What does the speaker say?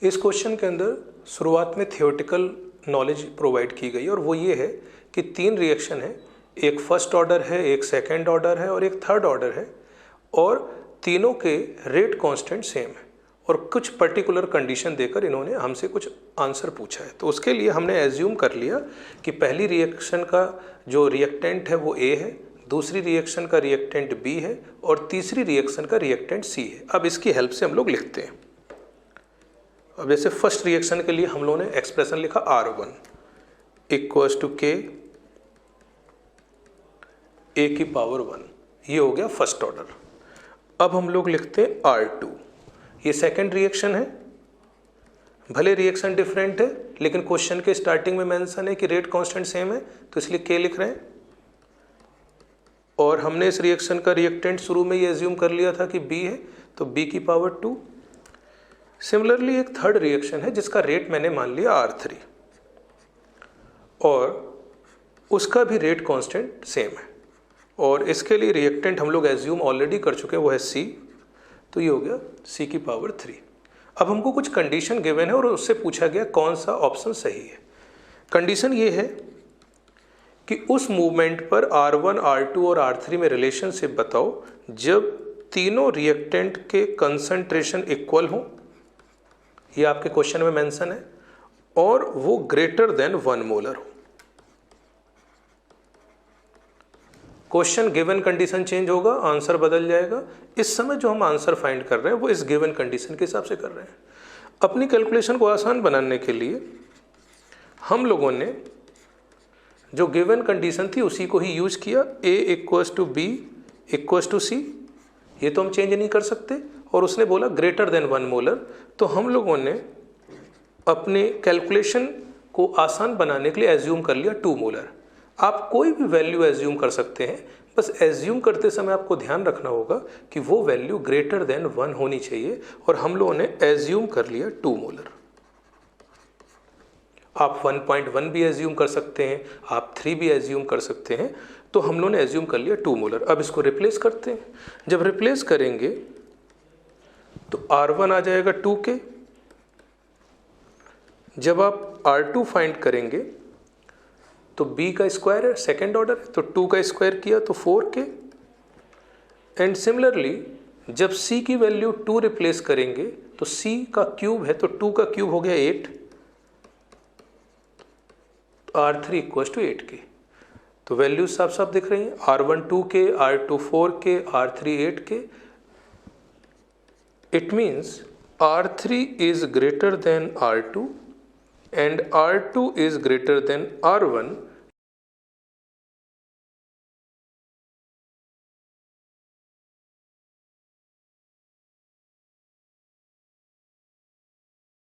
इस क्वेश्चन के अंदर शुरुआत में थियोरेटिकल नॉलेज प्रोवाइड की गई और वो ये है कि 3 रिएक्शन है, एक फर्स्ट ऑर्डर है, एक सेकेंड ऑर्डर है और एक थर्ड ऑर्डर है, और तीनों के रेट कांस्टेंट सेम है और कुछ पर्टिकुलर कंडीशन देकर इन्होंने हमसे कुछ आंसर पूछा है। तो उसके लिए हमने एज्यूम कर लिया कि पहली रिएक्शन का जो रिएक्टेंट है वो ए है, दूसरी रिएक्शन का रिएक्टेंट बी है और तीसरी रिएक्शन का रिएक्टेंट सी है। अब इसकी हेल्प से हम लोग लिखते हैं। अब जैसे फर्स्ट रिएक्शन के लिए हम लोगों ने एक्सप्रेशन लिखा R1 इक्वल्स टू के ए की पावर 1, ये हो गया फर्स्ट ऑर्डर। अब हम लोग लिखते हैं R2, ये सेकेंड रिएक्शन है। भले रिएक्शन डिफरेंट है लेकिन क्वेश्चन के स्टार्टिंग में मेंशन है कि रेट कांस्टेंट सेम है, तो इसलिए के लिख रहे हैं। और हमने इस रिएक्शन का रिएक्टेंट शुरू में ये एज्यूम कर लिया था कि बी है, तो बी की पावर 2। सिमिलरली एक थर्ड रिएक्शन है जिसका रेट मैंने मान लिया R3 और उसका भी रेट कांस्टेंट सेम है और इसके लिए रिएक्टेंट हम लोग एज्यूम ऑलरेडी कर चुके हैं, वो है C, तो ये हो गया C की पावर 3। अब हमको कुछ कंडीशन गिवन है और उससे पूछा गया कौन सा ऑप्शन सही है। कंडीशन ये है कि उस मूवमेंट पर R1, R2 और R3 में रिलेशनशिप बताओ जब तीनों रिएक्टेंट के कंसंट्रेशन इक्वल हो, ये आपके क्वेश्चन में मेंशन है, और वो ग्रेटर देन 1 मोलर हो। क्वेश्चन गिवन कंडीशन चेंज होगा, आंसर बदल जाएगा। इस समय जो हम आंसर फाइंड कर रहे हैं वो इस गिवन कंडीशन के हिसाब से कर रहे हैं। अपनी कैलकुलेशन को आसान बनाने के लिए हम लोगों ने जो गिवन कंडीशन थी उसी को ही यूज किया, A equals to B equals to C, ये तो हम चेंज नहीं कर सकते, और उसने बोला ग्रेटर देन 1 मोलर, तो हम लोगों ने अपने कैलकुलेशन को आसान बनाने के लिए एज्यूम कर लिया 2 मोलर। आप कोई भी वैल्यू एज्यूम कर सकते हैं, बस एज्यूम करते समय आपको ध्यान रखना होगा कि वो वैल्यू ग्रेटर देन 1 होनी चाहिए, और हम लोगों ने एज्यूम कर लिया 2 मोलर। आप 1.1 भी एज्यूम कर सकते हैं, आप 3 भी एज्यूम कर सकते हैं, तो हम लोगों ने एज्यूम कर लिया 2 मोलर। अब इसको रिप्लेस करते हैं। जब रिप्लेस करेंगे तो R1 आ जाएगा 2 के, जब आप R2 फाइंड करेंगे तो B का स्क्वायर है, सेकेंड ऑर्डर है, तो 2 का स्क्वायर किया तो 4 के। एंड सिमिलरली जब C की वैल्यू 2 रिप्लेस करेंगे तो C का क्यूब है, तो 2 का क्यूब हो गया 8, R3 इक्वल्स टू 8 के। तो वैल्यूज साफ साफ दिख रही हैं, R1 2 के, R2 4 के, R3 8 के। It means R3 is greater than R2 and R2 is greater than R1